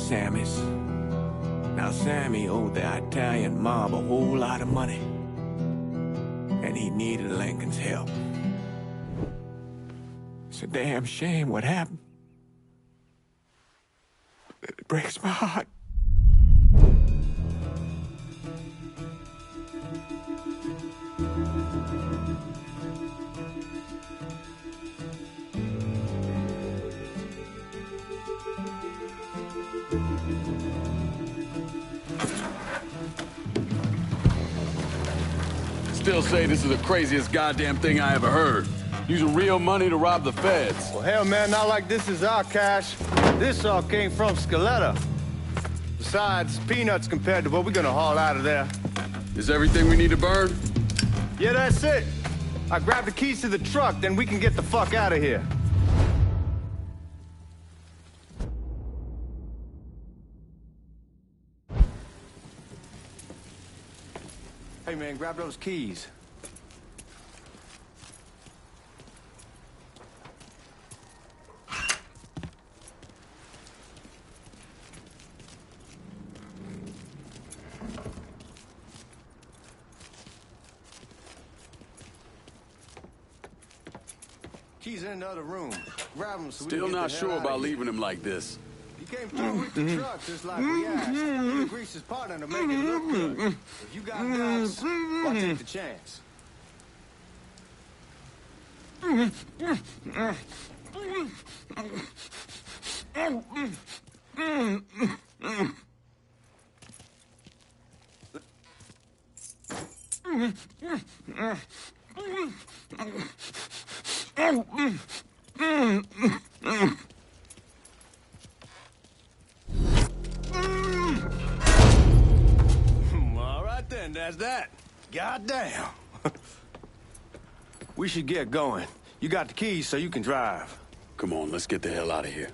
Sammy's. Now, Sammy owed the Italian mob a whole lot of money. And he needed Lincoln's help. It's a damn shame what happened. It breaks my heart. Still say this is the craziest goddamn thing I ever heard. Using real money to rob the feds. Well, hell, man, not like this is our cash. This all came from Scaletta. Besides, peanuts compared to what we're gonna haul out of there. Is everything we need to burn? Yeah, that's it. I grab the keys to the truck, then we can get the fuck out of here. Hey, man, grab those keys. Keys in another room. Grab them so we can Still get not the hell sure out about of here. leaving him like this. He came through with the truck just like we asked. He greased his partner to make it look good. If you got doubts, why take the chance? All right then, that's that. Goddamn. We should get going. You got the keys so you can drive. Come on, let's get the hell out of here.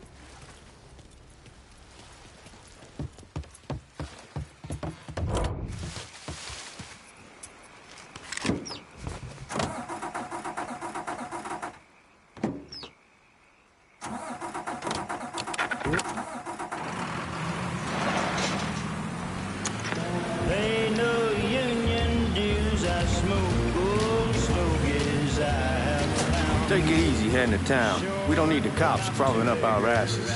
Ain't no union dues, I smoke old stogies I have found. Take it easy heading to town. We don't need the cops crawling up our asses.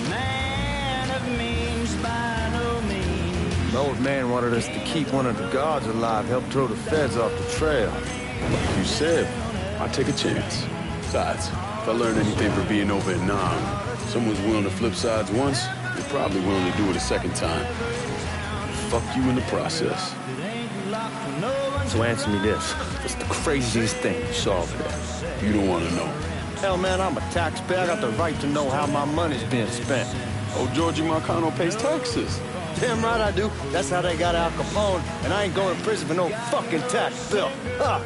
Man of means by no means. The old man wanted us to keep one of the guards alive, help throw the feds off the trail. Like you said, I'll take a chance. Besides, if I learn anything from being over in Nam, someone's willing to flip sides once, they're probably willing to do it a second time. Fuck you in the process. So answer me this. What's the craziest thing you saw over there? You don't want to know. Hell, man, I'm a taxpayer. I got the right to know how my money's being spent. Oh, Georgie Marcano pays taxes. Damn right I do. That's how they got Al Capone, and I ain't going to prison for no fucking tax bill. Huh.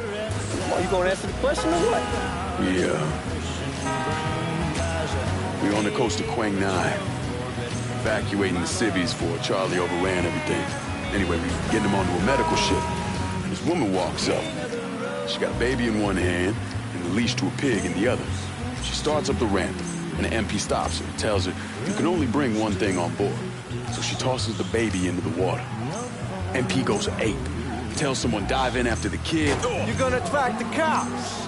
Well, you gonna answer the question or what? Yeah. We're on the coast of Quang Nai, evacuating the civvies for Charlie overran everything. Anyway, we getting them onto a medical ship. This woman walks up. She got a baby in one hand and a leash to a pig in the other. She starts up the ramp, and the MP stops her and tells her you can only bring one thing on board. So she tosses the baby into the water. MP goes ape. Tells someone dive in after the kid. You're gonna attract the cops.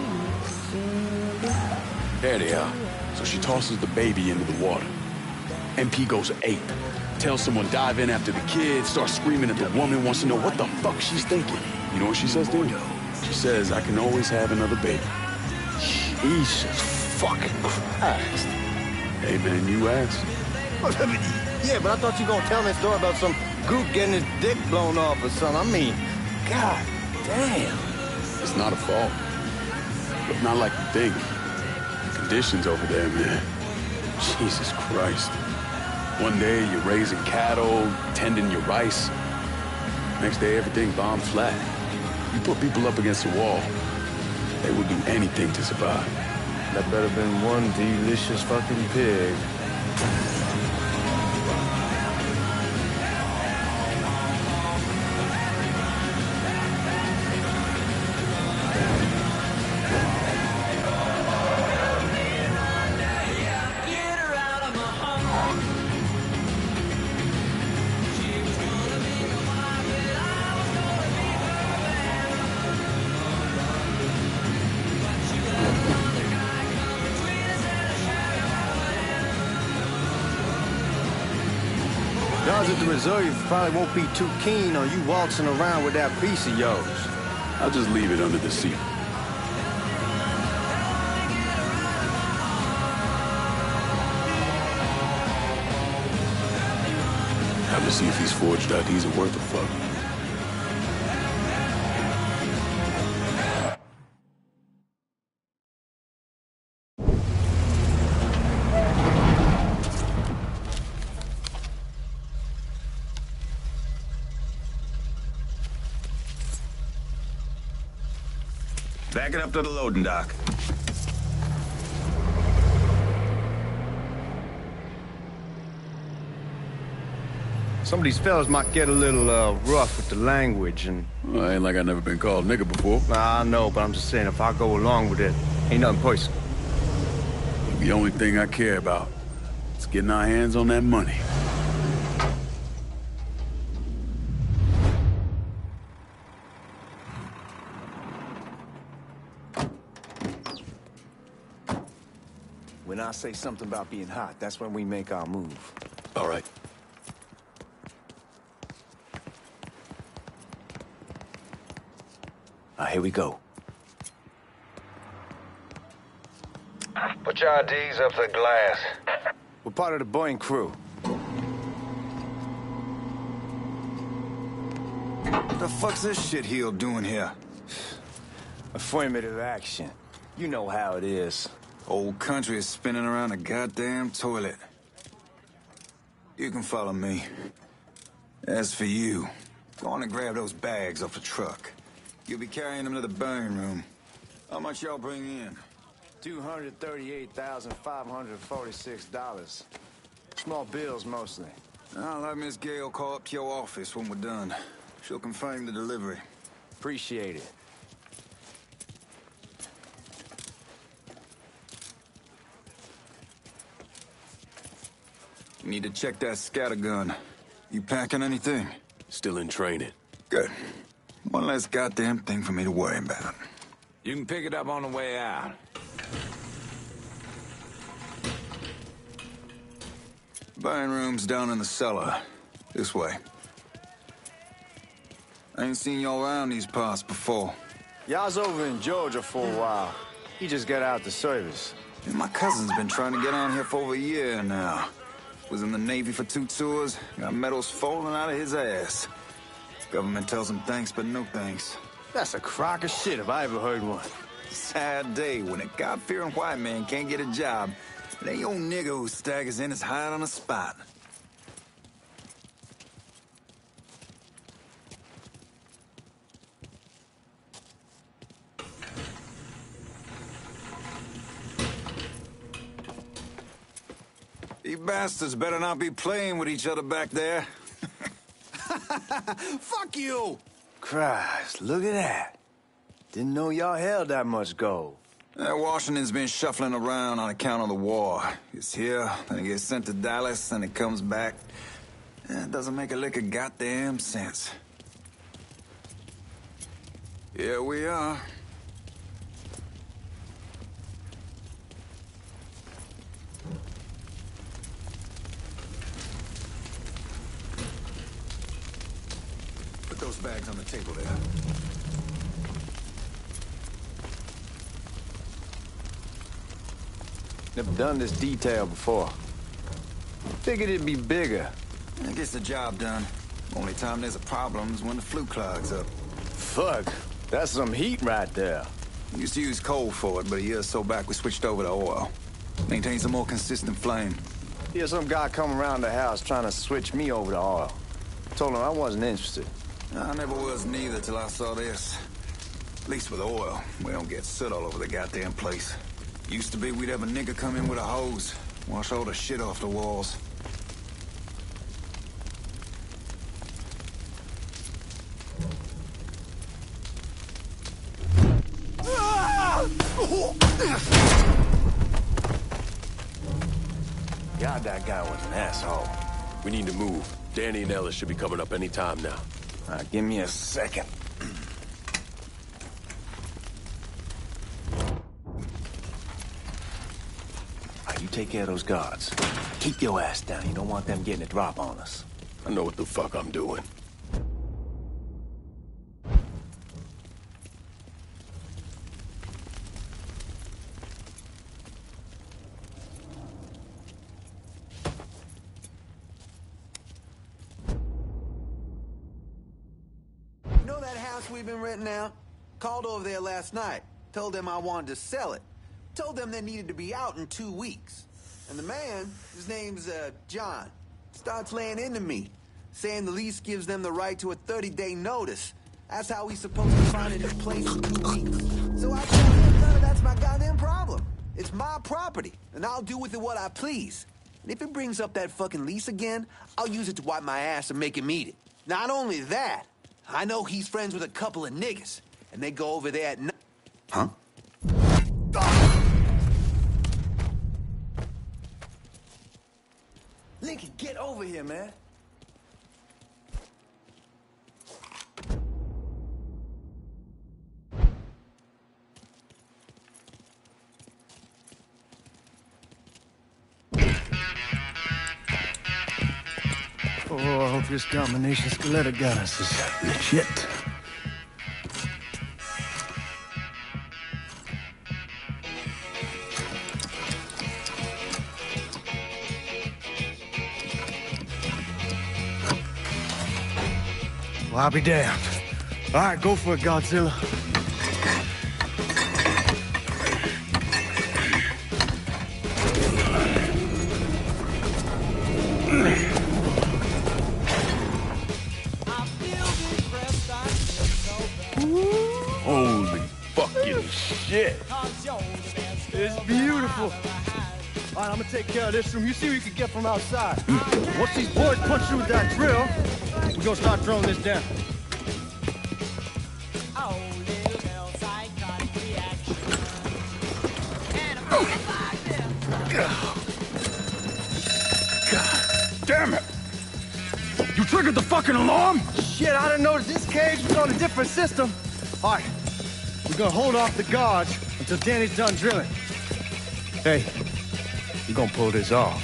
There they are. So she tosses the baby into the water. MP goes ape. Tells someone dive in after the kid, starts screaming at the woman, wants to know what the fuck she's thinking. You know what she says to him? She says, I can always have another baby. Jesus fucking Christ. Hey man, you asked. Yeah, but I thought you were gonna tell me a story about some gook getting his dick blown off or something. I mean, God damn. It's not a fault. But not like you think. The conditions over there, man. Jesus Christ. One day you're raising cattle, tending your rice. Next day everything bombed flat. You put people up against the wall, they will do anything to survive. That better been one delicious fucking pig. Guards at the reserve probably won't be too keen on you waltzing around with that piece of yours. I'll just leave it under the seat. Time to see if these forged IDs are worth a fuck. Back it up to the loading dock. Some of these fellas might get a little rough with the language, and Well, ain't like I never been called nigga before. I know, but I'm just saying, if I go along with it, ain't nothing personal. The only thing I care about is getting our hands on that money. When I say something about being hot, that's when we make our move. All right. Here we go. Put your IDs up to the glass. We're part of the Boeing crew. What the fuck's this shitheel doing here? Affirmative action. You know how it is. Old country is spinning around a goddamn toilet. You can follow me. As for you, go on and grab those bags off the truck. You'll be carrying them to the burn room. How much y'all bring in? $238,546. Small bills, mostly. I'll let Miss Gale call up to your office when we're done. She'll confirm the delivery. Appreciate it. You need to check that scattergun. You packing anything? Still in training. Good. One less goddamn thing for me to worry about. You can pick it up on the way out. Burn room's down in the cellar. This way. I ain't seen y'all around these parts before. Y'all's over in Georgia for a while. He just got out the service. And my cousin's been trying to get on here for over a year now. Was in the Navy for 2 tours, got medals falling out of his ass. Government tells him thanks, but no thanks. That's a crock of shit if I ever heard one. Sad day when a God-fearing white man can't get a job. And that old nigga who staggers in is hired on the spot. You bastards better not be playing with each other back there. Fuck you! Christ, look at that. Didn't know y'all held that much gold. Washington's been shuffling around on account of the war. It's here, then it gets sent to Dallas, then it comes back. It doesn't make a lick of goddamn sense. Here we are. Put those bags on the table there. Never done this detail before. Figured it'd be bigger. It gets the job done. Only time there's a problem is when the flue clogs up. Fuck, that's some heat right there. We used to use coal for it, but a year or so back we switched over to oil. Maintains a more consistent flame. Here's some guy come around the house trying to switch me over to oil. Told him I wasn't interested. I never was neither till I saw this. At least with oil, we don't get soot all over the goddamn place. Used to be we'd have a nigger come in with a hose, wash all the shit off the walls. God, that guy was an asshole. We need to move. Danny and Ellis should be coming up any time now. Give me a second. You take care of those guards. Keep your ass down. You don't want them getting a drop on us. I know what the fuck I'm doing. You know that house we've been renting out? Called over there last night. Told them I wanted to sell it. Told them they needed to be out in 2 weeks. And the man, his name's, John, starts laying into me, saying the lease gives them the right to a 30-day notice. That's how he's supposed to find a new place in 2 weeks. So I told him none of that's my goddamn problem. It's my property, and I'll do with it what I please. And if it brings up that fucking lease again, I'll use it to wipe my ass and make him eat it. Not only that, I know he's friends with a couple of niggas, and they go over there at night. Huh? Lincoln, get over here, man. Oh, I hope this combination Scaletta got us is legit. Well, I'll be damned. All right, go for it, Godzilla. Holy fucking shit. It's beautiful. All right, I'm gonna take care of this room. You see what you can get from outside. Once these boys punch through with that drill, we're gonna start throwing this down. God damn it! You triggered the fucking alarm? Shit, I didn't notice this cage was on a different system. All right, we're gonna hold off the guards until Danny's done drilling. Hey, you're gonna pull this off.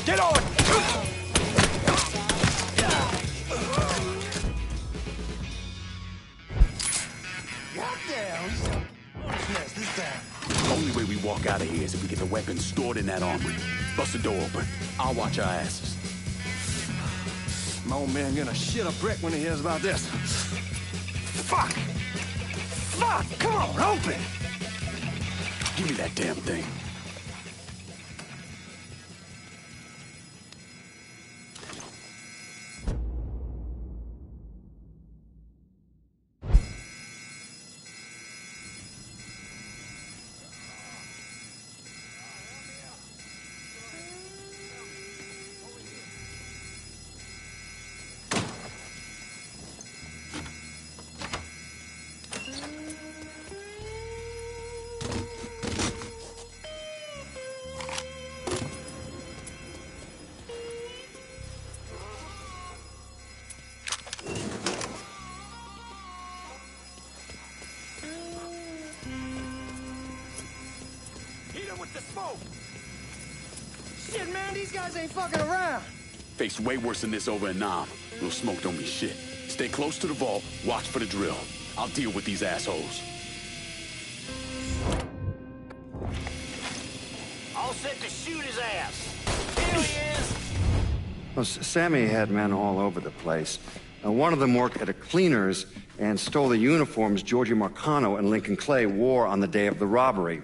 Get on! The only way we walk out of here is if we get the weapons stored in that armory. Bust the door open. I'll watch our asses. My old man gonna shit a brick when he hears about this. Fuck! Fuck! Come on, open! Give me that damn thing. Shit, man, these guys ain't fucking around. Faced way worse than this over in Nam. Little smoke don't mean shit. Stay close to the vault, watch for the drill. I'll deal with these assholes. All set to shoot his ass. Here he is. Well, Sammy had men all over the place. One of them worked at a cleaner's and stole the uniforms Georgie Marcano and Lincoln Clay wore on the day of the robbery.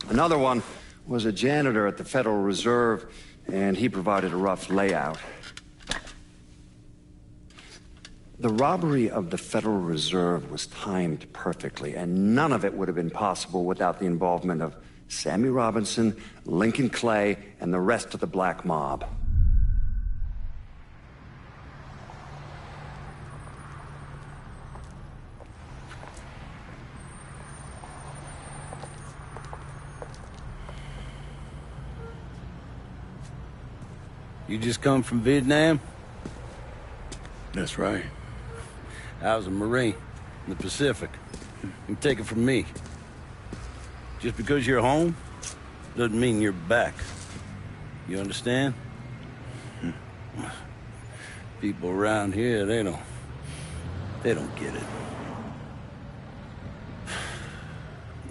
Another one was a janitor at the Federal Reserve, and he provided a rough layout. The robbery of the Federal Reserve was timed perfectly, and none of it would have been possible without the involvement of Sammy Robinson, Lincoln Clay, and the rest of the black mob. You just come from Vietnam? That's right. I was a Marine in the Pacific. You take it from me. Just because you're home doesn't mean you're back. You understand? People around here, they don't get it.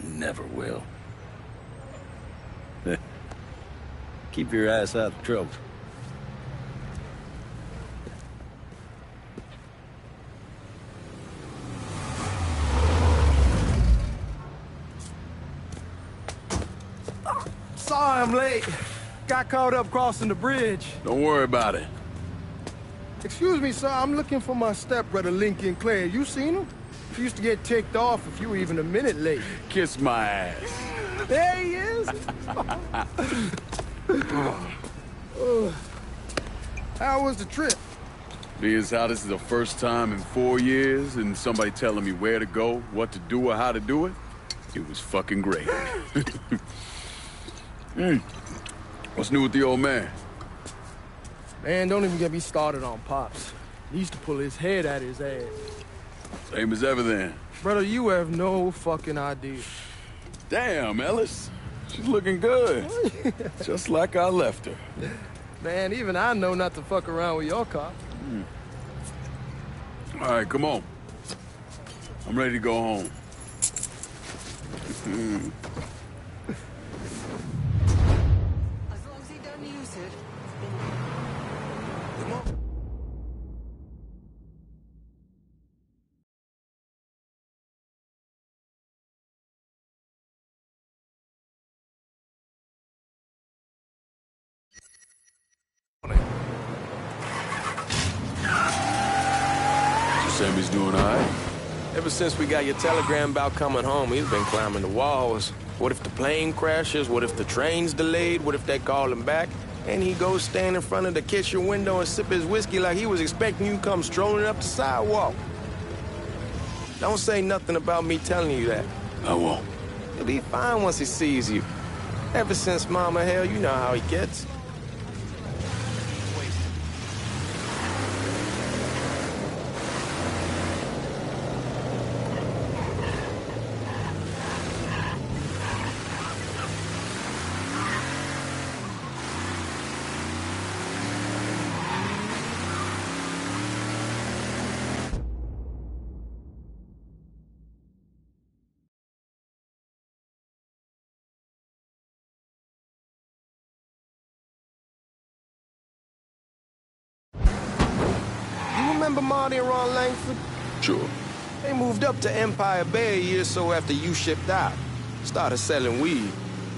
Never will. Keep your ass out of trouble. Sorry I'm late. Got caught up crossing the bridge. Don't worry about it. Excuse me, sir. I'm looking for my stepbrother, Lincoln Clay. You seen him? He used to get ticked off if you were even a minute late. Kiss my ass. There he is. How was the trip? Being how this is the first time in 4 years and somebody telling me where to go, what to do, or how to do it, it was fucking great. What's new with the old man? Man, don't even get me started on Pops. He used to pull his head out his ass. Same as ever then. Brother, you have no fucking idea. Damn, Ellis. She's looking good. Just like I left her. Man, even I know not to fuck around with your car. All right, come on. I'm ready to go home. As long as he doesn't use it. Sammy's doing all right. Ever since we got your telegram about coming home, he's been climbing the walls. What if the plane crashes? What if the train's delayed? What if they call him back? And he goes stand in front of the kitchen window and sip his whiskey like he was expecting you to come strolling up the sidewalk. Don't say nothing about me telling you that. I won't. He'll be fine once he sees you. Ever since Mama Hell, you know how he gets. Remember Marty and Ron Langford? Sure. They moved up to Empire Bay a year or so after you shipped out. Started selling weed.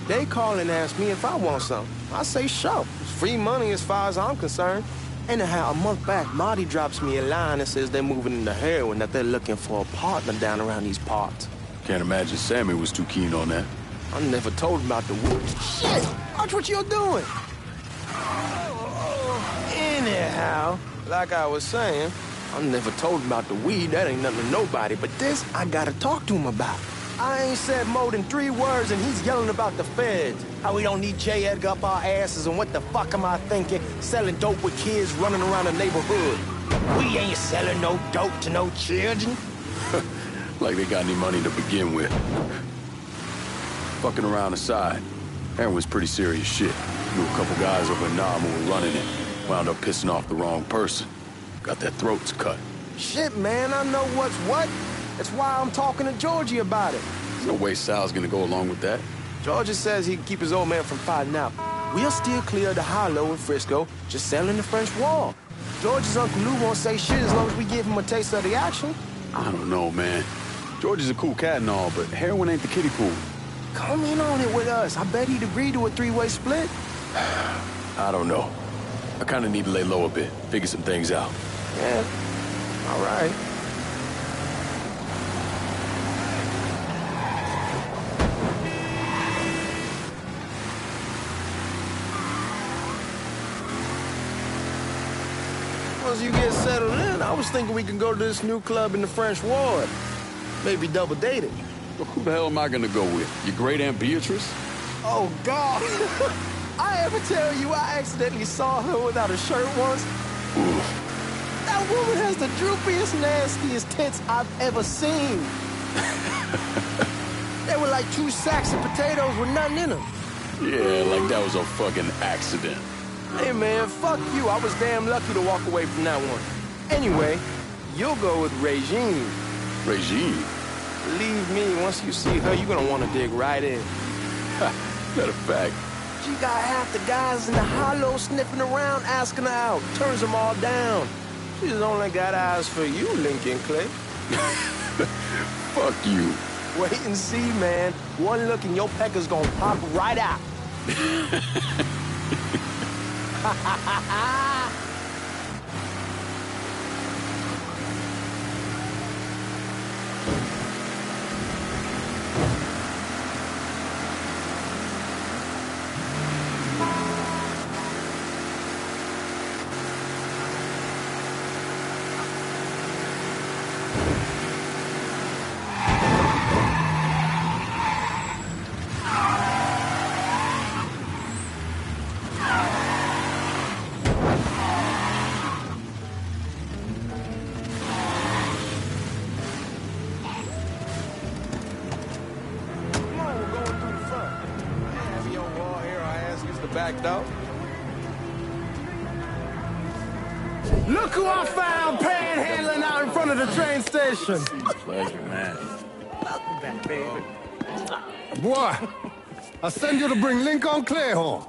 They call and ask me if I want some. I say sure. It's free money as far as I'm concerned. Anyhow, a month back, Marty drops me a line and says they're moving into heroin, that they're looking for a partner down around these parts. Can't imagine Sammy was too keen on that. I never told him about the weed. Shit! Watch what you're doing! Anyhow, like I was saying, I never told him about the weed. That ain't nothing to nobody. But this, I gotta talk to him about. I ain't said more than 3 words, and he's yelling about the feds. How we don't need J. Edgar up our asses, and what the fuck am I thinking? Selling dope with kids running around the neighborhood. We ain't selling no dope to no children. Like they got any money to begin with. Fucking around aside, heroin's pretty serious shit. Knew a couple guys over in Nam who were running it. Wound up pissing off the wrong person. Got their throats cut. Shit, man, I know what's what. That's why I'm talking to Georgie about it. There's no way Sal's gonna go along with that. Georgia says he can keep his old man from fighting out. We'll steer clear of the hollow in Frisco, just sailing the French Wall. George's Uncle Lou won't say shit as long as we give him a taste of the action. I don't know, man. George is a cool cat and all, but heroin ain't the kiddie pool. Come in on it with us. I bet he'd agree to a three-way split. I don't know. I kind of need to lay low a bit, figure some things out. Yeah, all right. Once you get settled in, I was thinking we could go to this new club in the French Ward. Maybe double date it. Well, who the hell am I gonna go with? Your great Aunt Beatrice? Oh, God. I ever tell you I accidentally saw her without a shirt once? Oof. That woman has the droopiest, nastiest tits I've ever seen. They were like 2 sacks of potatoes with nothing in them. Yeah, like that was a fucking accident. Hey, man, fuck you. I was damn lucky to walk away from that one. Anyway, you'll go with Regine. Regine? Believe me, once you see her, you're gonna want to dig right in. Matter of fact. She got half the guys in the hollow sniffing around, asking her out. Turns them all down. She's only got eyes for you, Lincoln Clay. Fuck you. Wait and see, man. One look and your pecker's gonna pop right out. Back though. Look who I found panhandling out in front of the train station. Pleasure, man. Welcome back, baby. Boy, I send you to bring Lincoln Clay home.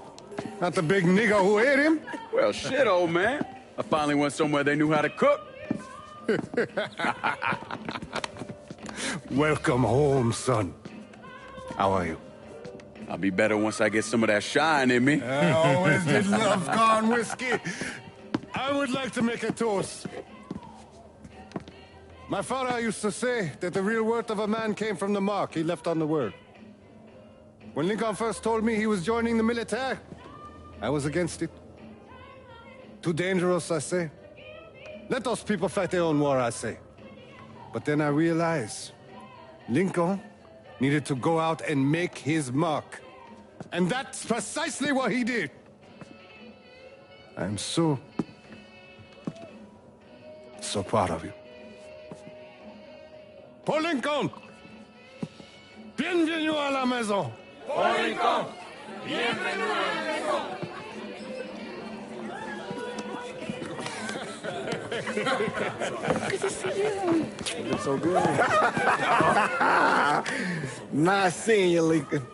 Not the big nigger who ate him. Well, shit, old man. I finally went somewhere they knew how to cook. Welcome home, son. How are you? I'll be better once I get some of that shine in me. I always did love corn whiskey. I would like to make a toast. My father used to say that the real worth of a man came from the mark he left on the word. When Lincoln first told me he was joining the military, I was against it. Too dangerous, I say. Let those people fight their own war, I say. But then I realized Lincoln needed to go out and make his mark. And that's precisely what he did. I'm so proud of you. Paul Lincoln! Bienvenue à la maison! Paul Lincoln! Bienvenue à la maison! Good to see you. You look so good. Nice seeing you, Lincoln.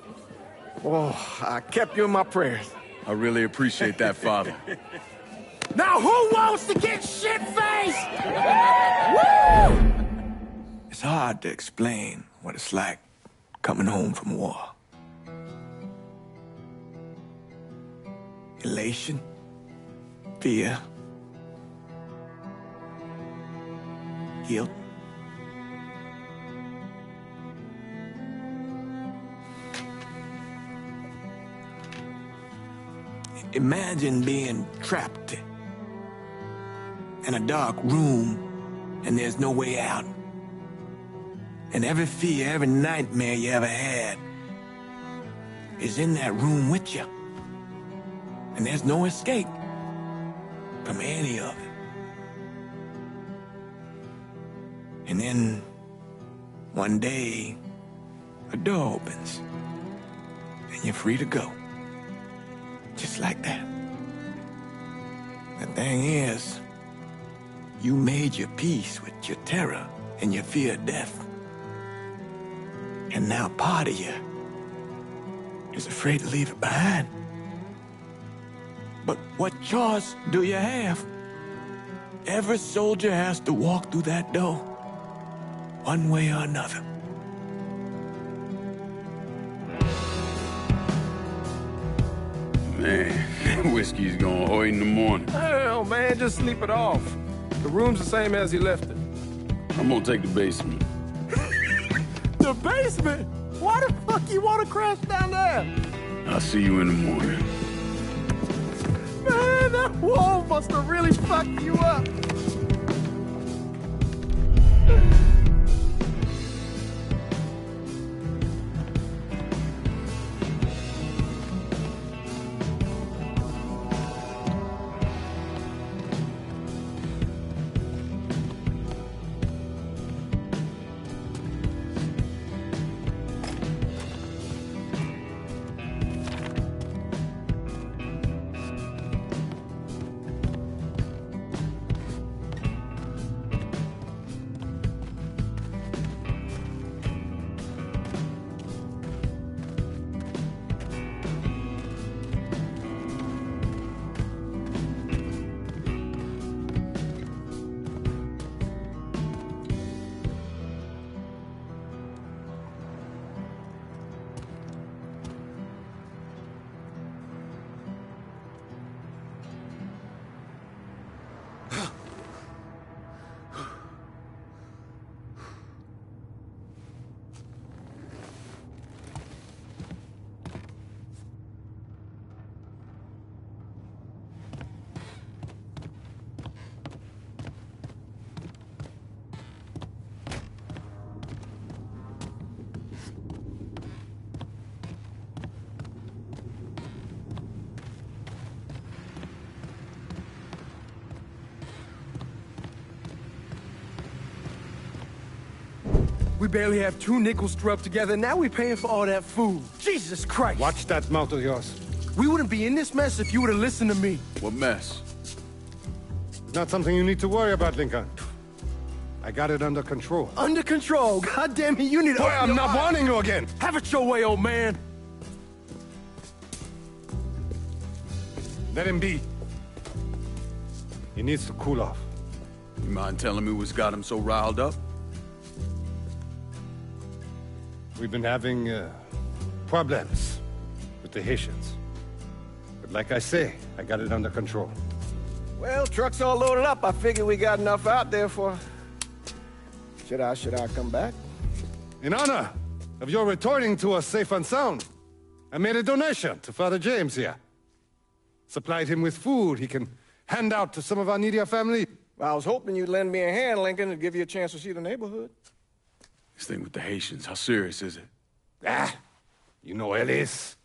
Oh, I kept you in my prayers. I really appreciate that, Father. Now who wants to get shit-faced? Woo! It's hard to explain what it's like coming home from war. Elation, fear, guilt. Imagine being trapped in a dark room and there's no way out. And every fear, every nightmare you ever had is in that room with you. And there's no escape from any of it. And then one day, a door opens and you're free to go. Just like that. The thing is, you made your peace with your terror and your fear of death. And now part of you is afraid to leave it behind. But what choice do you have? Every soldier has to walk through that door, one way or another. Man, whiskey's gonna hoy in the morning. Hell, man, just sleep it off. The room's the same as you left it. I'm gonna take the basement. The basement? Why the fuck you want to crash down there? I'll see you in the morning. Man, that wall must have really fucked you up. We barely have 2 nickels to rub together, now we're paying for all that food. Jesus Christ! Watch that mouth of yours. We wouldn't be in this mess if you would have listened to me. What mess? It's not something you need to worry about, Lincoln. I got it under control. Under control? God damn it, you need to... Boy, I'm not warning you again! Have it your way, old man! Let him be. He needs to cool off. You mind telling me what's got him so riled up? We've been having problems with the Haitians. But like I say, I got it under control. Well, truck's all loaded up. I figure we got enough out there for... Should I come back? In honor of your returning to us safe and sound, I made a donation to Father James here. Supplied him with food he can hand out to some of our needier family. Well, I was hoping you'd lend me a hand, Lincoln, and give you a chance to see the neighborhood. This thing with the Haitians, how serious is it? Ah, you know Ellis.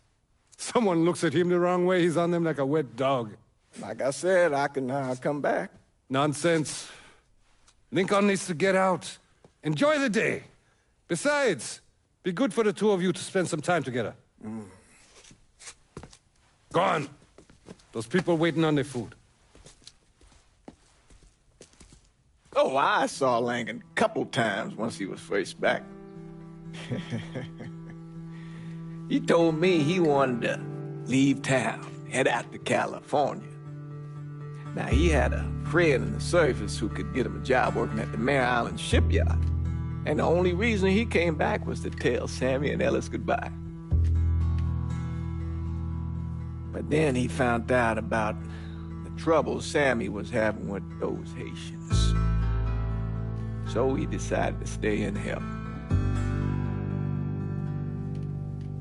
Someone looks at him the wrong way, he's on them like a wet dog. Like I said, I can come back. Nonsense. Lincoln needs to get out. Enjoy the day. Besides, be good for the two of you to spend some time together. Go on. Those people waiting on their food. Oh, I saw Lincoln a couple times once he was first back. He told me he wanted to leave town, head out to California. Now, he had a friend in the service who could get him a job working at the Mare Island shipyard. And the only reason he came back was to tell Sammy and Ellis goodbye. But then he found out about the trouble Sammy was having with those Haitians. So he decided to stay and help.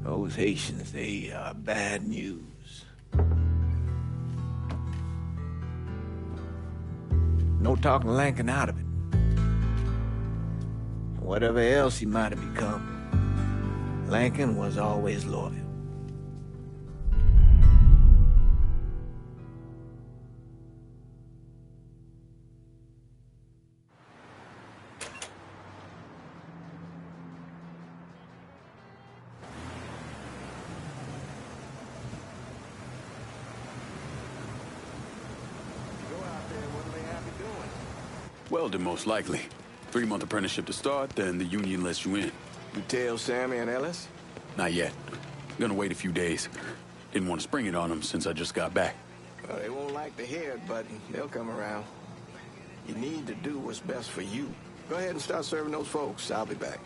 Those Haitians, they are bad news. No talking Lincoln out of it. Whatever else he might have become, Lincoln was always loyal. Welding, most likely. 3-month apprenticeship to start, then the union lets you in. You tell Sammy and Ellis? Not yet. Gonna wait a few days. Didn't want to spring it on them since I just got back. Well, they won't like to hear it, but they'll come around. You need to do what's best for you. Go ahead and start serving those folks. I'll be back.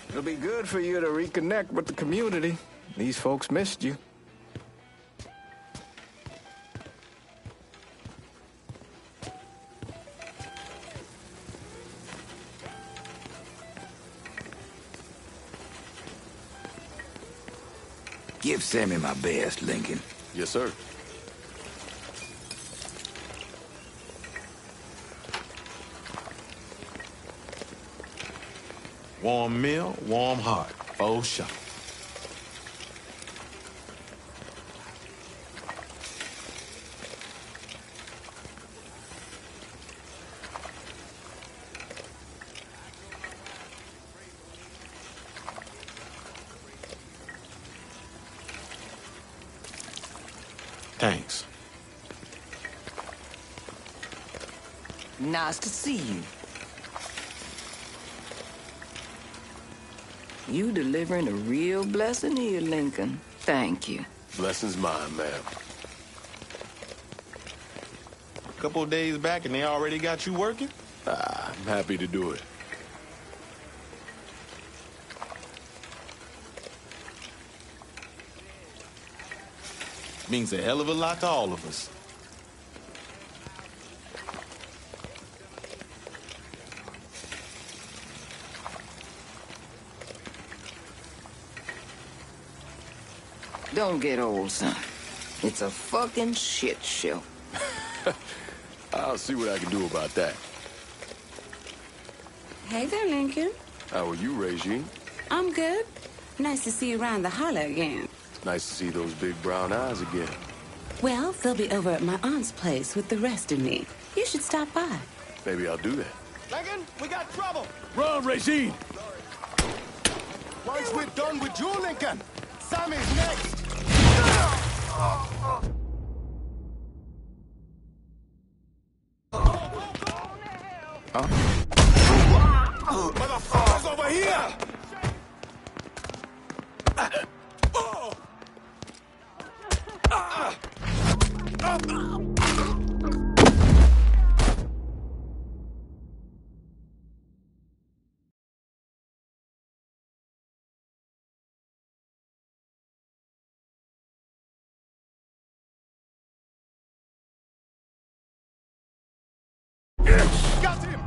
It'll be good for you to reconnect with the community. These folks missed you. Give Sammy my best, Lincoln. Yes, sir. Warm meal, warm heart. Oh, sure. Thanks. Nice to see you. You delivering a real blessing here, Lincoln. Thank you. Blessing's mine, ma'am. A couple of days back and they already got you working? I'm happy to do it. Means a hell of a lot to all of us. Don't get old, son. It's a fucking shit show. I'll see what I can do about that. Hey there, Lincoln. How are you, Regine? I'm good. Nice to see you around the holler again. Nice to see those big brown eyes again. Well, they'll be over at my aunt's place with the rest of me. You should stop by. Maybe I'll do that. Lincoln, we got trouble. Run, Regine! Once we're done with you, Lincoln, Sammy's next. Motherfuckers over here! Got him!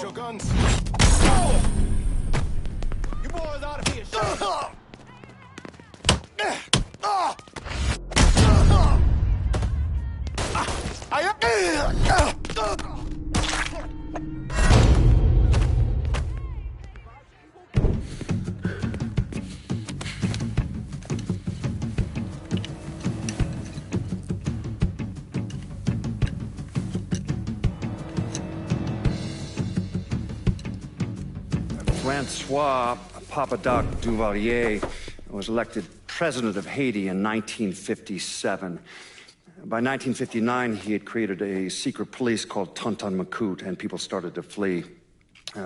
Your guns. You boys out of here. Francois Papadoc Duvalier was elected president of Haiti in 1957. By 1959, he had created a secret police called Tonton Macoute, and people started to flee.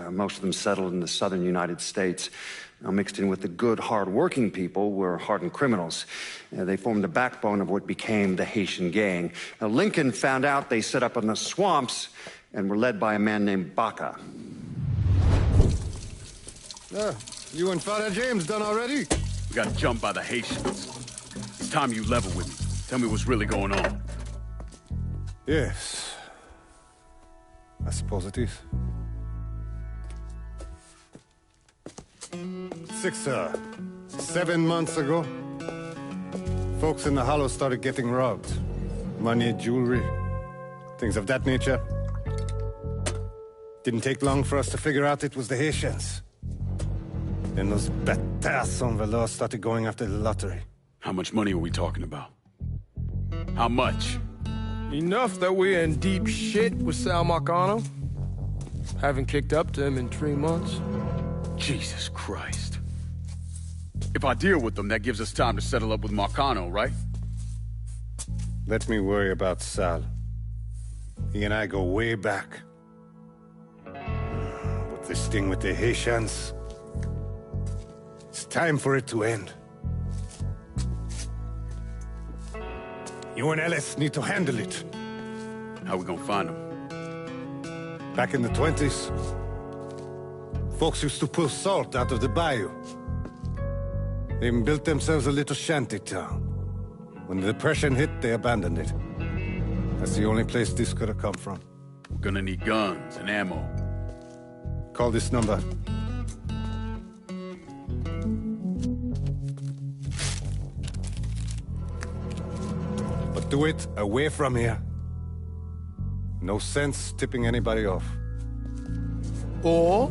Most of them settled in the southern United States. Now, mixed in with the good, hard-working people were hardened criminals. They formed the backbone of what became the Haitian gang. Now, Lincoln found out they set up in the swamps and were led by a man named Baca. You and Father James done already? We got jumped by the Haitians. It's time you level with me. Tell me what's really going on. Yes. I suppose it is. 7 months ago, folks in the Hollow started getting robbed. Money, jewelry, things of that nature. Didn't take long for us to figure out it was the Haitians. Then those bâtards on Velour started going after the lottery. How much money are we talking about? How much? Enough that we're in deep shit with Sal Marcano. Haven't kicked up to him in 3 months. Jesus Christ. If I deal with them, that gives us time to settle up with Marcano, right? Let me worry about Sal. He and I go way back. But this thing with the Haitians... it's time for it to end. You and Ellis need to handle it. How we gonna find them? Back in the 20s, folks used to pull salt out of the bayou. They even built themselves a little shanty town. When the Depression hit, they abandoned it. That's the only place this could have come from. We're gonna need guns and ammo. Call this number. But do it away from here. No sense tipping anybody off. Or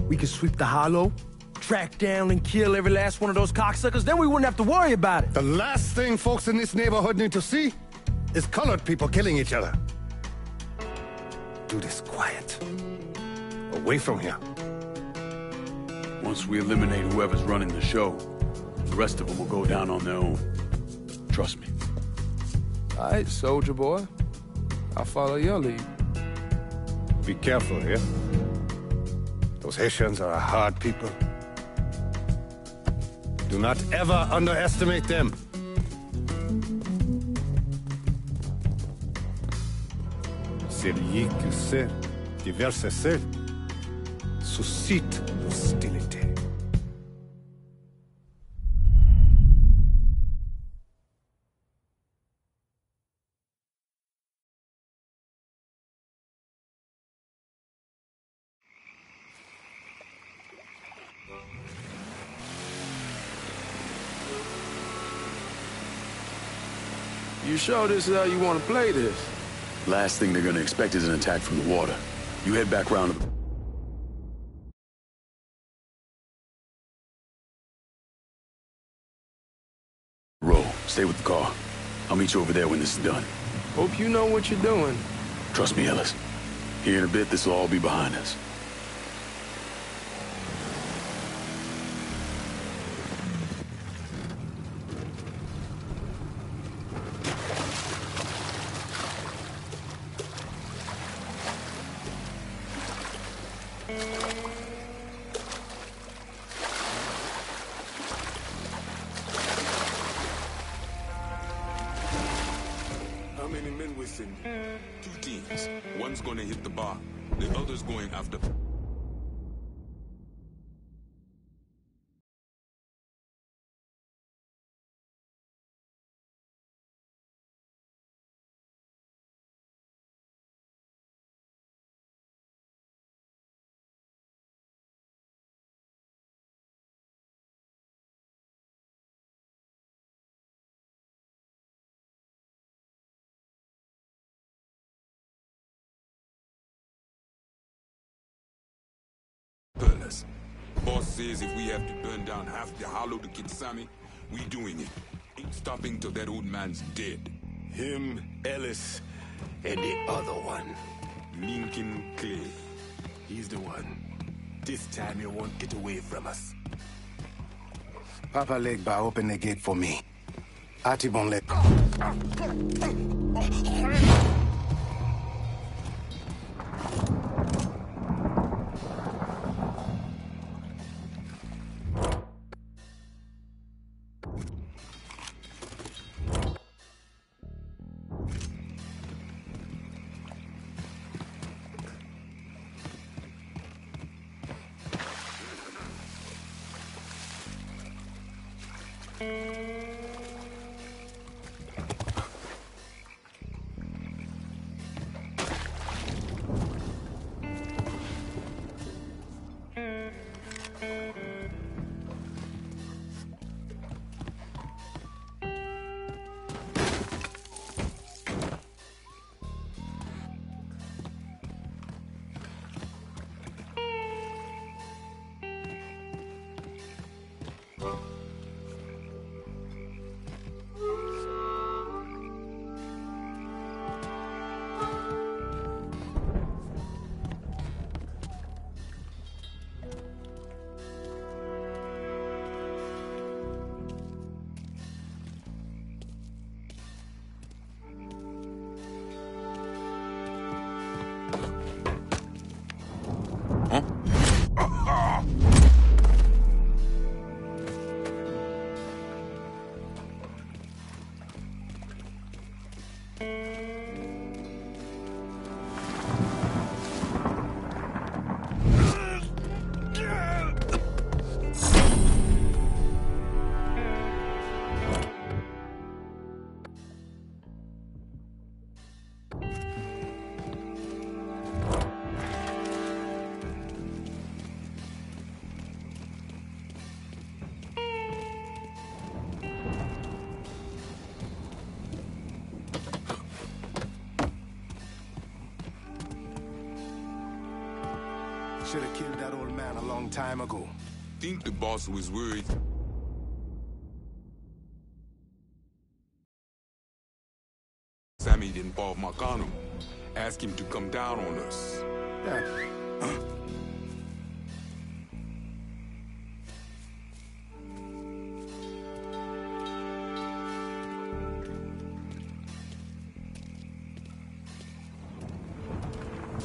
we could sweep the Hollow, track down and kill every last one of those cocksuckers, then we wouldn't have to worry about it. The last thing folks in this neighborhood need to see is colored people killing each other. Do this quiet. Away from here. Once we eliminate whoever's running the show, the rest of them will go down on their own. Trust me. All right, soldier boy. I'll follow your lead. Be careful here. Those Haitians are a hard people. Do not ever underestimate them. Celui qui sait diverser seul suscite l'hostilité. You sure this is how you want to play this? Last thing they're gonna expect is an attack from the water. You head back round to the... row. Stay with the car. I'll meet you over there when this is done. Hope you know what you're doing. Trust me, Ellis. Here in a bit, this will all be behind us. How many men we send? 2 teams. One's gonna hit the bar. The other's going after... Perlas. Boss says if we have to burn down half the Hollow to get Sammy, we doing it. Ain't stopping till that old man's dead. Him, Ellis, and the other one. Lincoln Clay. He's the one. This time he won't get away from us. Papa Legba, open the gate for me. Atibon let... should have killed that old man a long time ago. Think the boss was worried. Sammy didn't involve Marcano. Ask him to come down on us.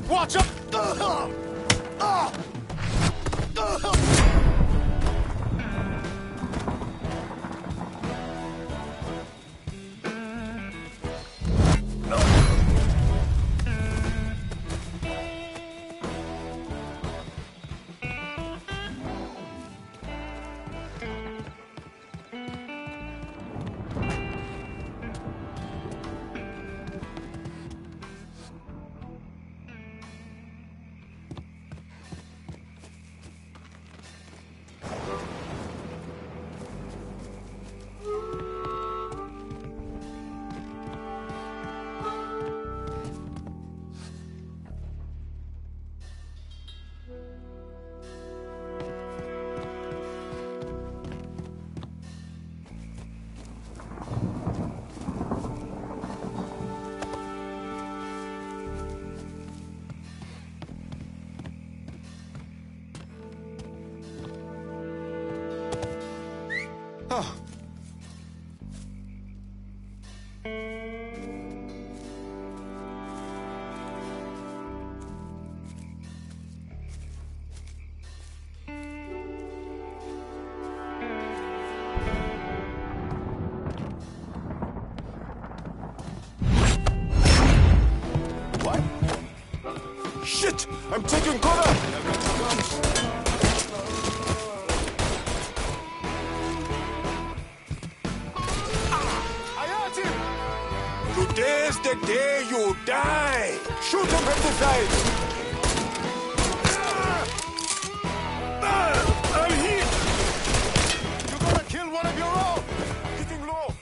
Watch up! Oh. What? Shit! I'm taking cover! Today's the day you die! Shoot him from the side! I'm hit! You're gonna kill one of your own! Hitting low!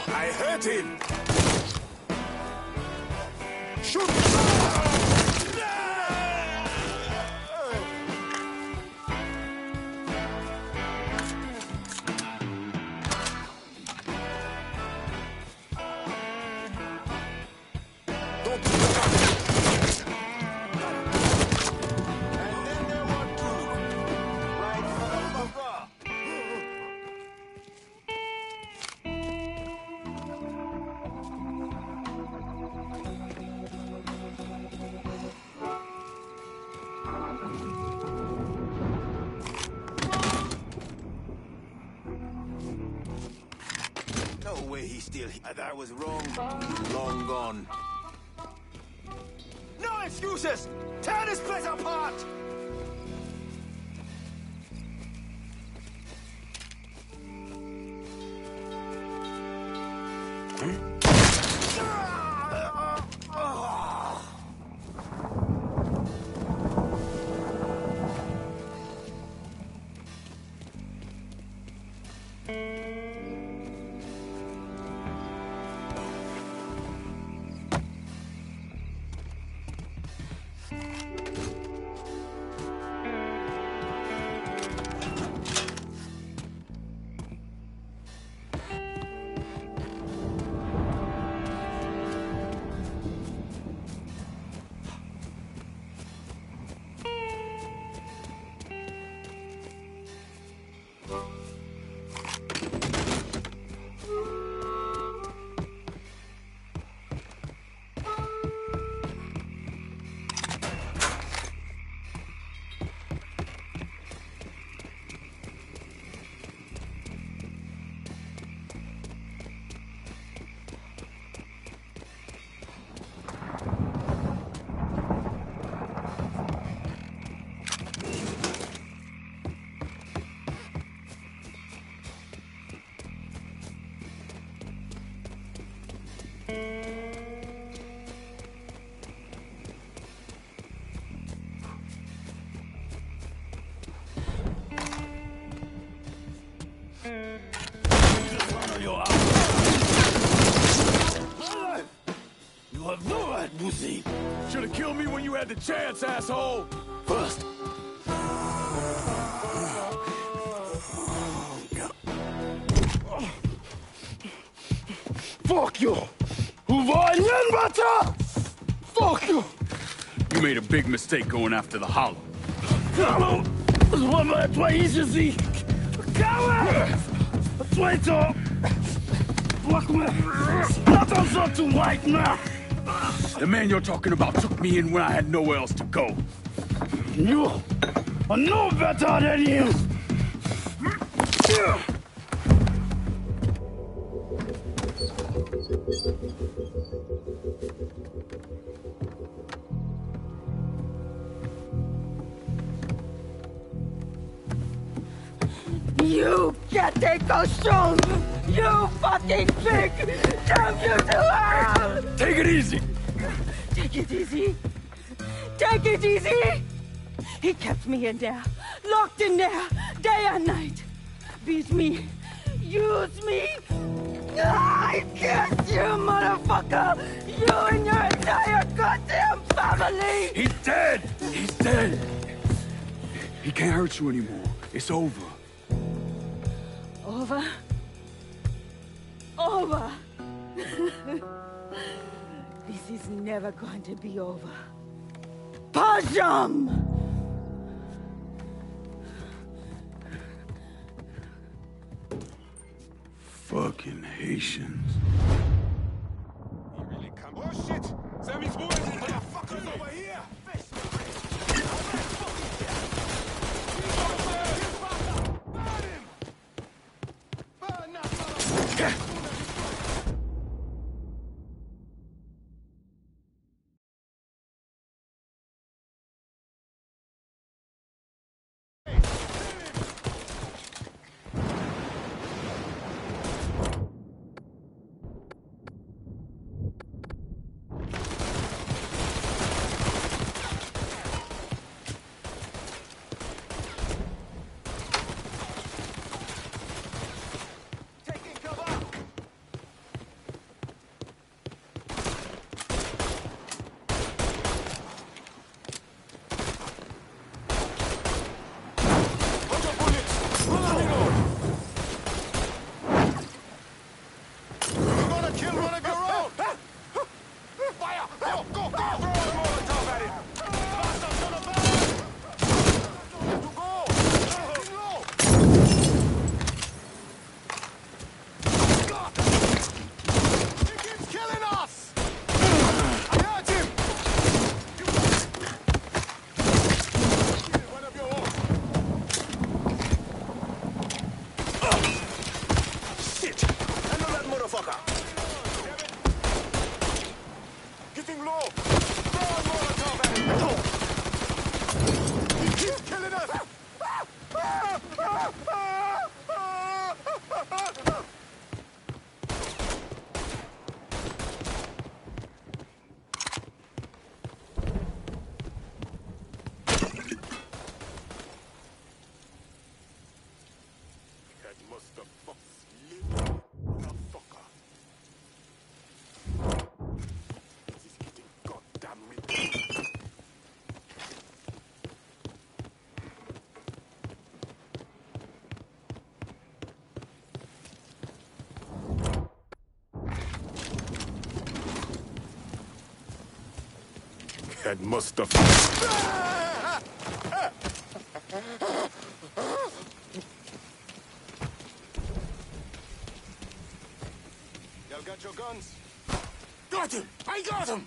I hurt him! Shoot! No way he's still here. I was wrong. Long gone. No excuses! Tear this place apart! You have no right, Buzi. Should have killed me when you had the chance, asshole! First. Fuck you! Fuck you! You made a big mistake going after the Hollow. The man you're talking about took me in when I had nowhere else to go. You are no better than him! You can't take those shoes! You fucking pig! Damn you to hell! Take it easy! Take it easy! Take it easy! He kept me in there, locked in there, day and night. Beat me, use me. I curse you, motherfucker! You and your entire goddamn family! He's dead! He's dead! He can't hurt you anymore. It's over. Over? Over! This is never going to be over. Pajam! Fucking Haitians. Oh shit! Sammy's boys! Motherfuckers over here! That must have... got your guns? Got him! I got him!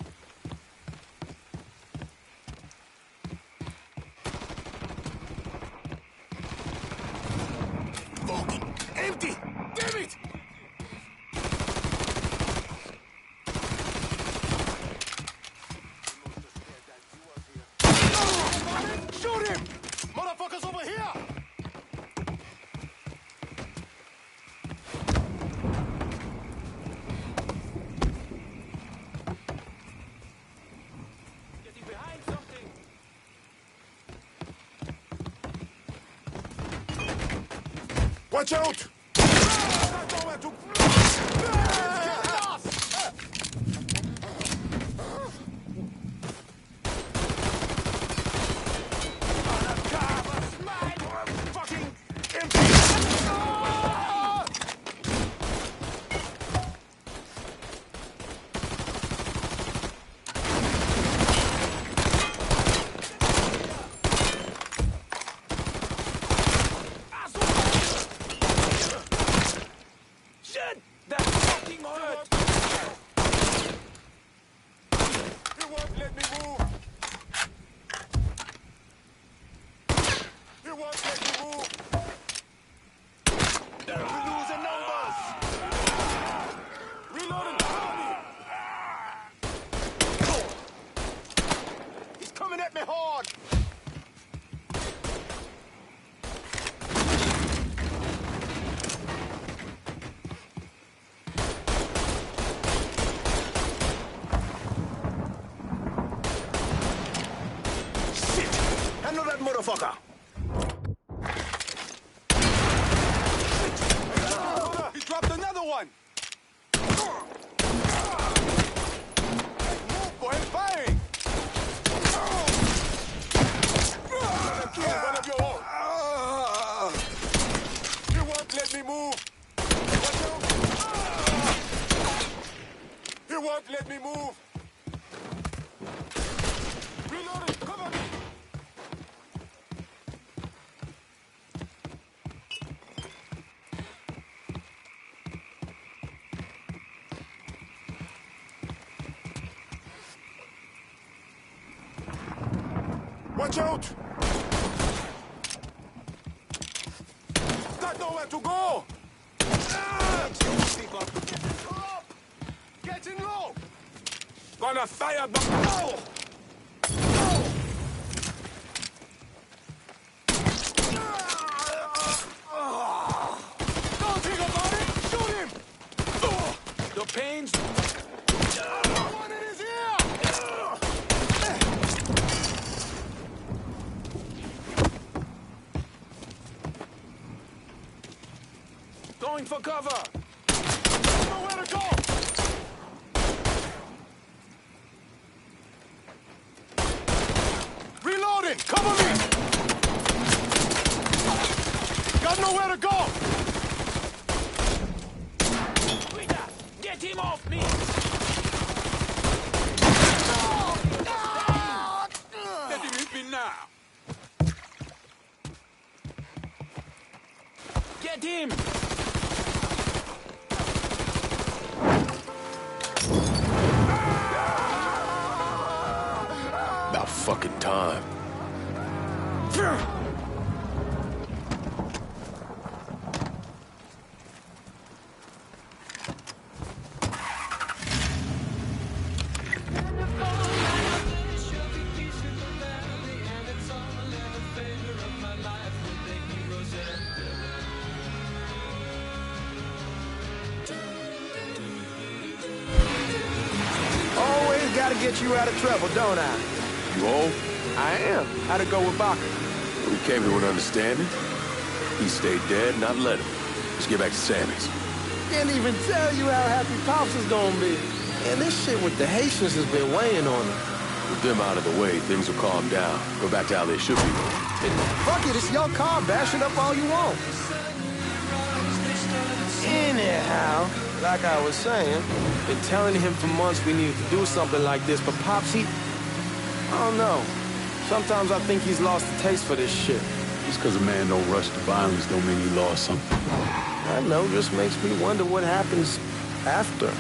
Fucking empty! Damn it! Shoot him! Motherfuckers over here! Getting behind something! Watch out! Shit! That fucking hurt! He won't let me move! He won't let me move! We're losing numbers! Reloading! He's coming at me hard! Handle that motherfucker! He dropped another one! Move, boy, firing! Kill one of your own! You won't let me move! Watch out! You won't let me move! Reloading! Cover me! Watch out! Got nowhere to go! Getting low! Gonna fire the... Oh! Don't think about it! Shoot him! The pains... One in his ear! Going for cover! Nowhere to go! Reloading! Cover me! Got nowhere to go! Rita, get him off me! Let him hit me now. Get him! About fucking time. Always gotta get you out of trouble, don't I? You old? I am. How'd it go with Baca? We came to an understanding. He stayed dead, and I'd let him. Let's get back to Sammy's. Can't even tell you how happy Pops is gonna be. And this shit with the Haitians has been weighing on him. With them out of the way, things will calm down. Go back to how they should be. Fuck it, it's your car. Bash it up all you want. Anyhow, like I was saying, been telling him for months we needed to do something like this, but Pops, I don't know. Sometimes I think he's lost the taste for this shit. Just because a man don't rush to violence don't mean he lost something. I know, just makes me wonder what happens after.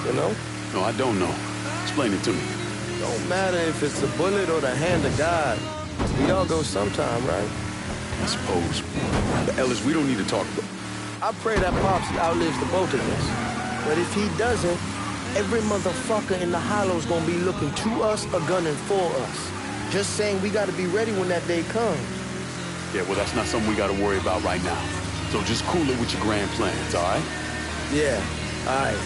you know? No, I don't know. Explain it to me. Don't matter if it's a bullet or the hand of God. We all go sometime, right? I suppose. But Ellis, we don't need to talk about... I pray that Pops outlives the both of us. But if he doesn't, every motherfucker in the hollow's gonna be looking to us or gunning for us. Just saying we gotta be ready when that day comes. Yeah, well, that's not something we gotta worry about right now. So just cool it with your grand plans, all right? Yeah, all right.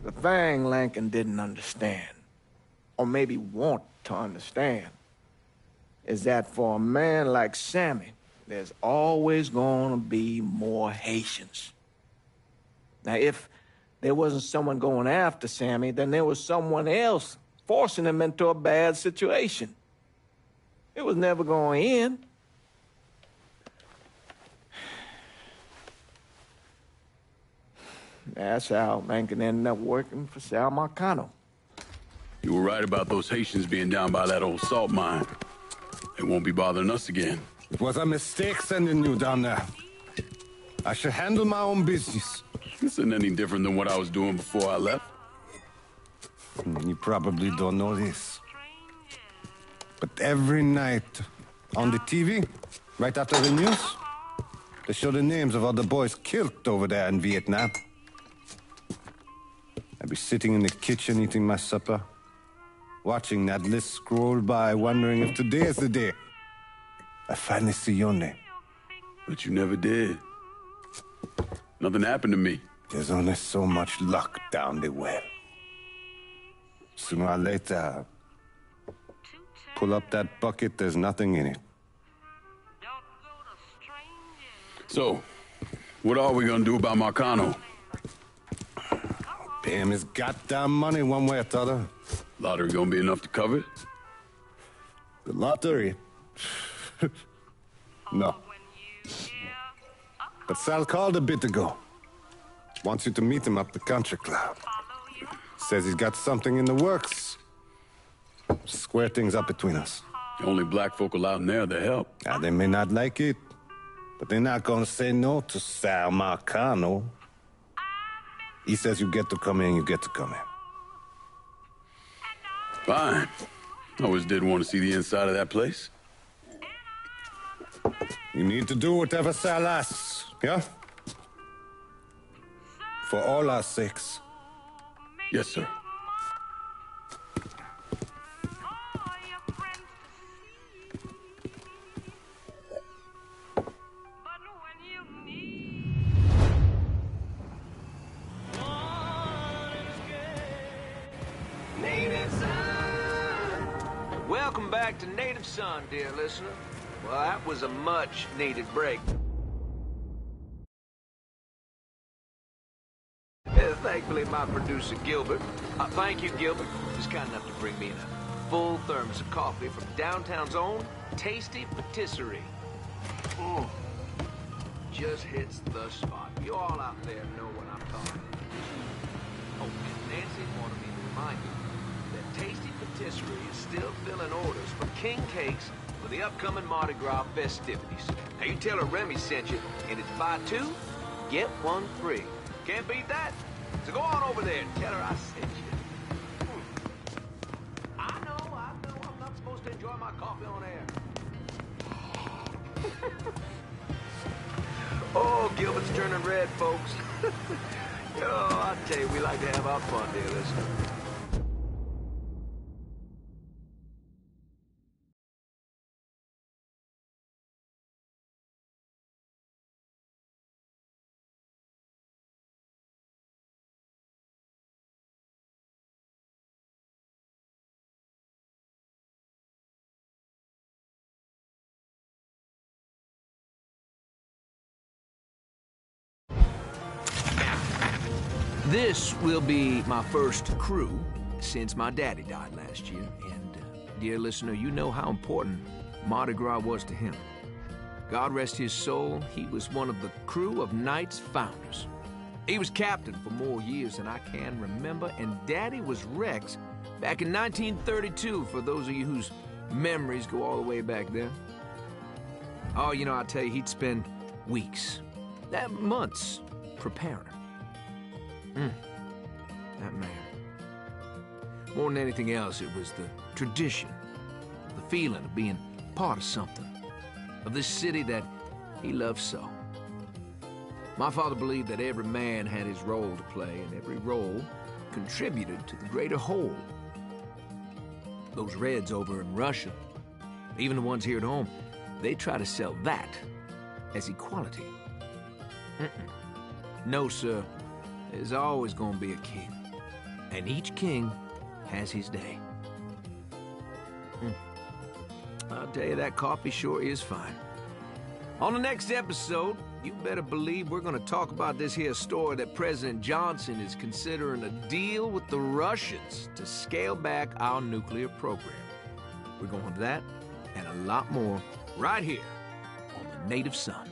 The thing Lincoln didn't understand, or maybe want to understand, is that for a man like Sammy, there's always gonna be more Haitians. Now, if there wasn't someone going after Sammy, then there was someone else forcing him into a bad situation. It was never going to end. That's how Lincoln ended up working for Sal Marcano. You were right about those Haitians being down by that old salt mine. They won't be bothering us again. It was a mistake sending you down there. I should handle my own business. This isn't any different than what I was doing before I left. You probably don't know this. But every night on the TV, right after the news, they show the names of all the boys killed over there in Vietnam. I'd be sitting in the kitchen eating my supper, watching that list scroll by, wondering if today is the day I finally see your name. But you never did. Nothing happened to me. There's only so much luck down the well. Sooner or later, pull up that bucket, there's nothing in it. So, what are we gonna do about Marcano? Pay him his goddamn money one way or the other. Lottery gonna be enough to cover it? The lottery? No. But Sal called a bit ago. Wants you to meet him up the country club. Says he's got something in the works. Square things up between us. The only black folk allowed in there to help. They may not like it, but they're not gonna say no to Sal Marcano. He says you get to come in, you get to come in. Fine. I always did want to see the inside of that place. You need to do whatever Sal asks, yeah? For all our sakes. Yes, sir. Welcome back to Native Son, dear listener. Well, that was a much-needed break. Thankfully, my producer, Gilbert, thank you, Gilbert, was kind enough to bring me in a full thermos of coffee from downtown's own Tasty Patisserie. Just hits the spot. You all out there know what I'm talking about. Oh, and Nancy wanted me to remind you that Tasty Patisserie is still filling orders for king cakes for the upcoming Mardi Gras festivities. Now, you tell her Remy sent you, and it's buy two, get one free. Can't beat that. So go on over there and tell her I sent you. I know, I'm not supposed to enjoy my coffee on air. Oh, Gilbert's turning red, folks. Oh, I tell you, we like to have our fun, dear listener. This will be my first crew since my daddy died last year, and dear listener, you know how important Mardi Gras was to him. God rest his soul, he was one of the crew of Knight's founders. He was captain for more years than I can remember, and Daddy was Rex back in 1932, for those of you whose memories go all the way back then. Oh, you know, I tell you, he'd spend weeks, months, preparing. That man. More than anything else, it was the tradition, the feeling of being part of something, of this city that he loved so. My father believed that every man had his role to play, and every role contributed to the greater whole. Those Reds over in Russia, even the ones here at home, they try to sell that as equality. No, sir. There's always gonna be a king, and each king has his day. I'll tell you, that coffee sure is fine. On the next episode, you better believe we're gonna talk about this here story that President Johnson is considering a deal with the Russians to scale back our nuclear program. We're going to have that and a lot more right here on the Native Son.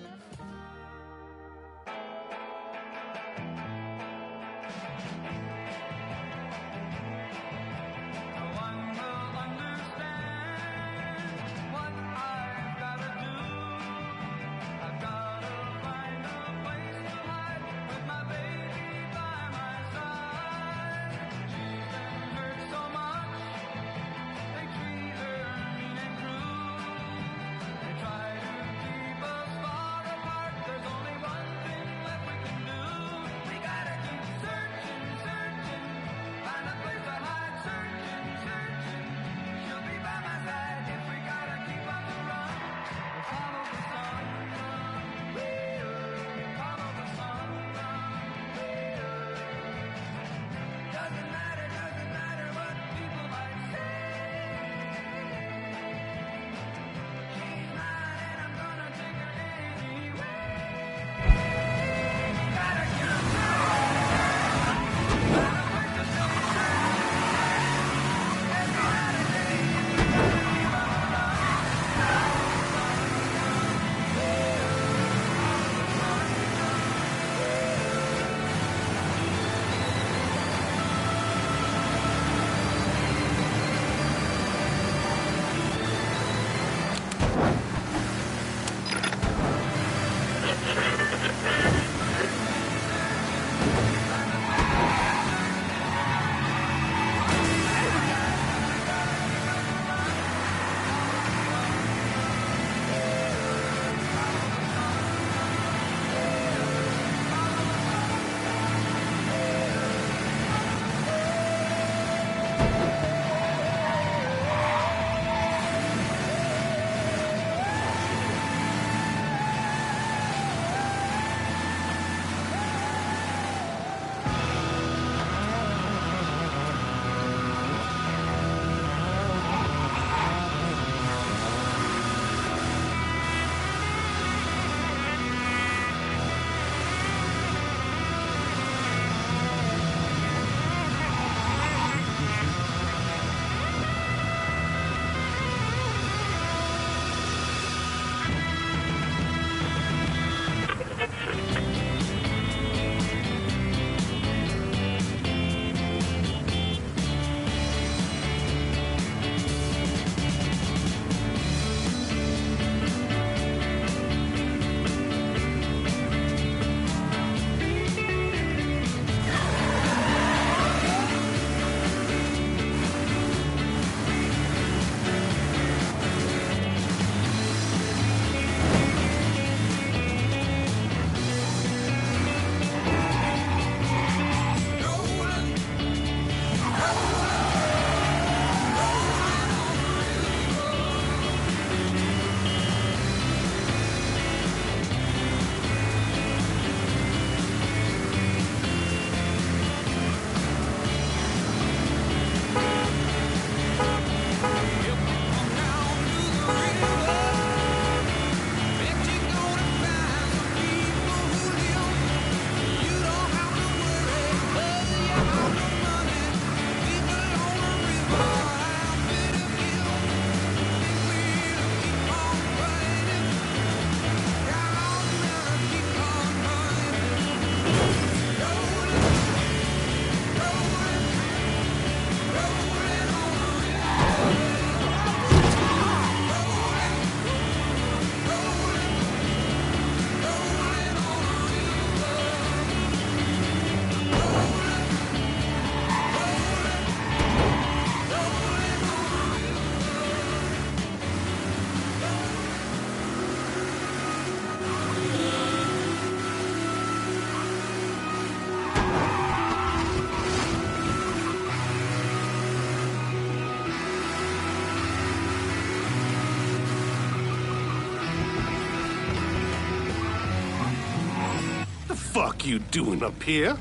fuck you doing up here?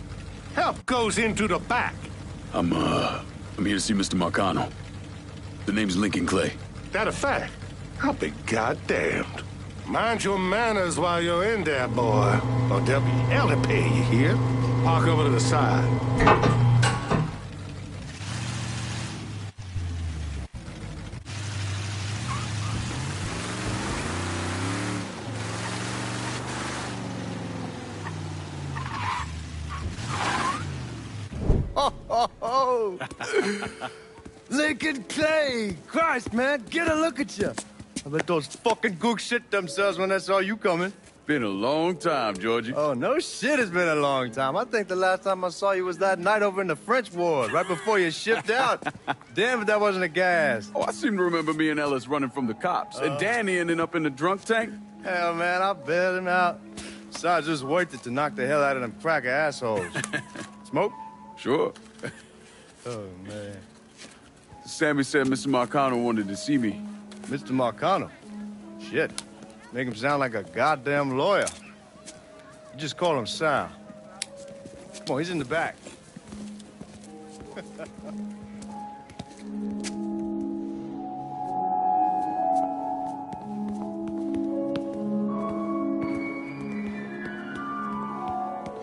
Help goes into the back. I'm here to see Mr. Marcano. The name's Lincoln Clay. That a fact? I'll be goddamned. Mind your manners while you're in there, boy. Or there'll be hell to pay, you hear? Park over to the side. Lincoln Clay! Christ, man, get a look at you. I bet those fucking gooks shit themselves when they saw you coming. Been a long time, Georgie. Oh, no shit, it's been a long time. I think the last time I saw you was that night over in the French Ward, right before you shipped out. Damn if that wasn't a gas. Oh, I seem to remember me and Ellis running from the cops. And Danny ending up in the drunk tank. Hell, man, I bailed him out. Besides, just worth it to knock the hell out of them cracker assholes. Smoke? Sure. Oh, man. Sammy said Mr. Marcano wanted to see me. Mr. Marcano? Shit. Make him sound like a goddamn lawyer. You just call him Sal. Come on, he's in the back.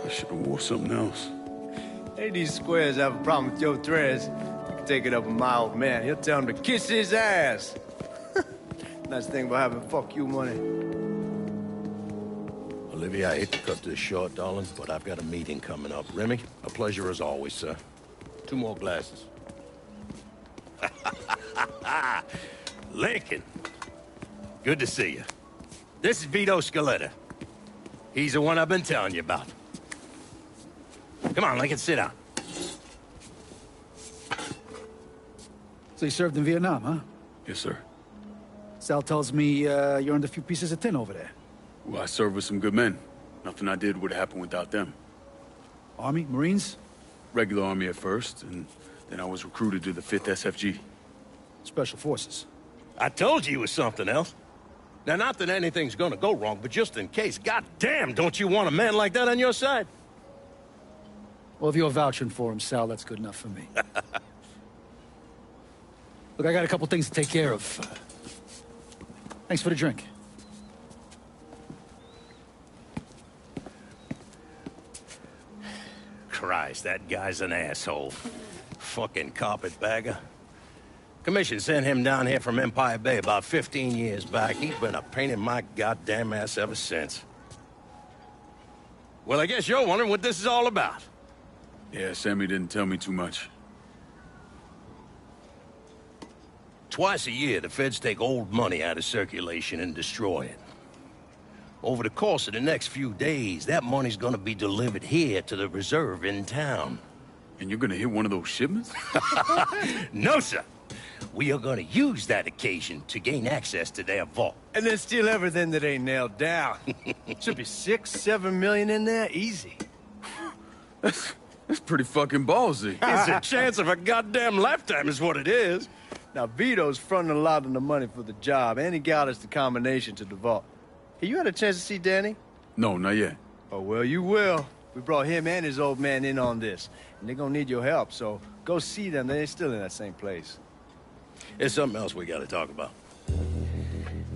I should have wore something else. Hey, these squares have a problem with your threads. You can take it up with my old man. He'll tell him to kiss his ass. Nice thing about having fuck you money. Olivia, I hate to cut this short, darling, but I've got a meeting coming up. Remy, a pleasure as always, sir. 2 more glasses. Lincoln. Good to see you. This is Vito Scaletta. He's the one I've been telling you about. Come on, Lincoln, sit down. So you served in Vietnam, huh? Yes, sir. Sal tells me you earned a few pieces of tin over there. Well, I served with some good men. Nothing I did would have happened without them. Army? Marines? Regular Army at first, and then I was recruited to the 5th SFG. Special Forces. I told you it was something else. Now, not that anything's gonna go wrong, but just in case, goddamn, don't you want a man like that on your side? Well, if you're vouching for him, Sal, that's good enough for me. Look, I got a couple things to take care of. Thanks for the drink. Christ, that guy's an asshole. Fucking carpetbagger. Commission sent him down here from Empire Bay about 15 years back. He's been a pain in my goddamn ass ever since. Well, I guess you're wondering what this is all about. Yeah, Sammy didn't tell me too much. Twice a year, the feds take old money out of circulation and destroy it. Over the course of the next few days, that money's gonna be delivered here to the reserve in town. And you're gonna hit one of those shipments? No, sir. We are gonna use that occasion to gain access to their vault. And then steal everything that ain't nailed down. Should be 6, 7 million in there, easy. That's pretty fucking ballsy. It's a chance of a goddamn lifetime is what it is. Now, Vito's fronting a lot of the money for the job, and he got us the combination to the vault. Hey, you had a chance to see Danny? No, not yet. Oh, well, you will. We brought him and his old man in on this, and they're gonna need your help, so go see them. They're still in that same place. There's something else we gotta talk about.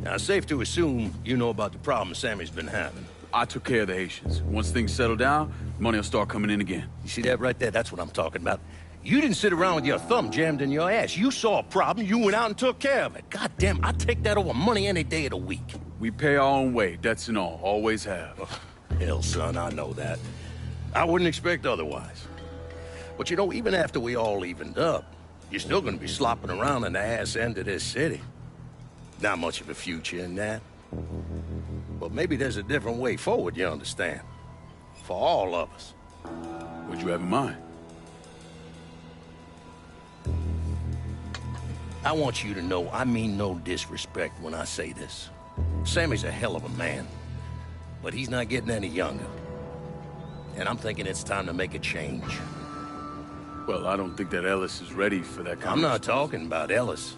Now, it's safe to assume you know about the problem Sammy's been having. I took care of the Haitians. Once things settle down, money will start coming in again. You see that right there? That's what I'm talking about. You didn't sit around with your thumb jammed in your ass. You saw a problem, you went out and took care of it. God damn, I'd take that over money any day of the week. We pay our own way, debts and all. Always have. Oh, hell, son, I know that. I wouldn't expect otherwise. But you know, even after we all evened up, you're still gonna be slopping around in the ass end of this city. Not much of a future in that. But maybe there's a different way forward, you understand? For all of us. What'd you have in mind? I want you to know I mean no disrespect when I say this. Sammy's a hell of a man, but he's not getting any younger. And I'm thinking it's time to make a change. Well, I don't think that Ellis is ready for that kind I'm not talking about Ellis.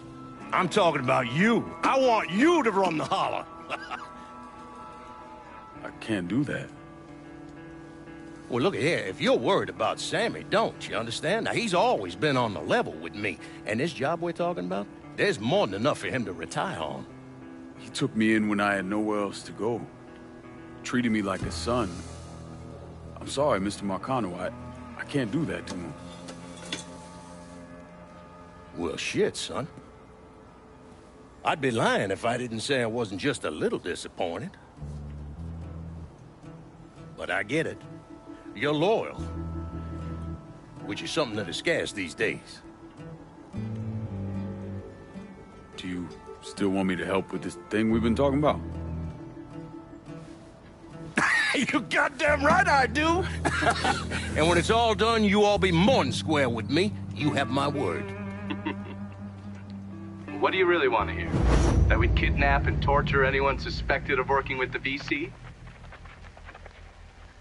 I'm talking about you. I want you to run the holler. I can't do that. Well, look here, if you're worried about Sammy, don't, you understand? Now, he's always been on the level with me. And this job we're talking about, there's more than enough for him to retire on. He took me in when I had nowhere else to go. Treated me like a son. I'm sorry, Mr. Marcano. I can't do that to him. Well, shit, son. I'd be lying if I didn't say I wasn't just a little disappointed. But I get it. You're loyal. Which is something that is scarce these days. Do you still want me to help with this thing we've been talking about? You goddamn right I do! And when it's all done, you all be more than square with me. You have my word. What do you really want to hear? That we'd kidnap and torture anyone suspected of working with the VC?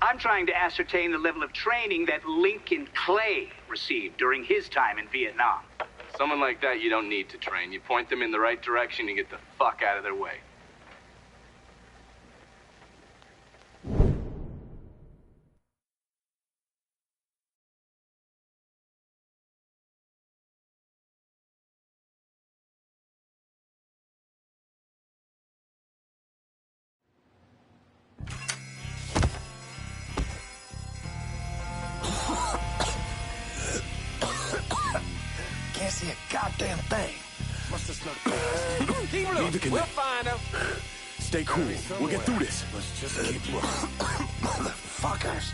I'm trying to ascertain the level of training that Lincoln Clay received during his time in Vietnam. Someone like that you don't need to train. You point them in the right direction and get the fuck out of their way. Can't see a goddamn thing. What's this look? Keep looking. We'll find him. Stay cool. We'll get through this. Let's just keep looking. Motherfuckers.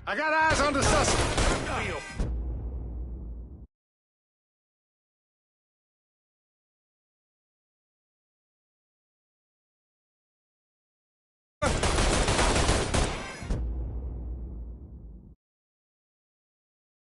I got eyes on the suspect.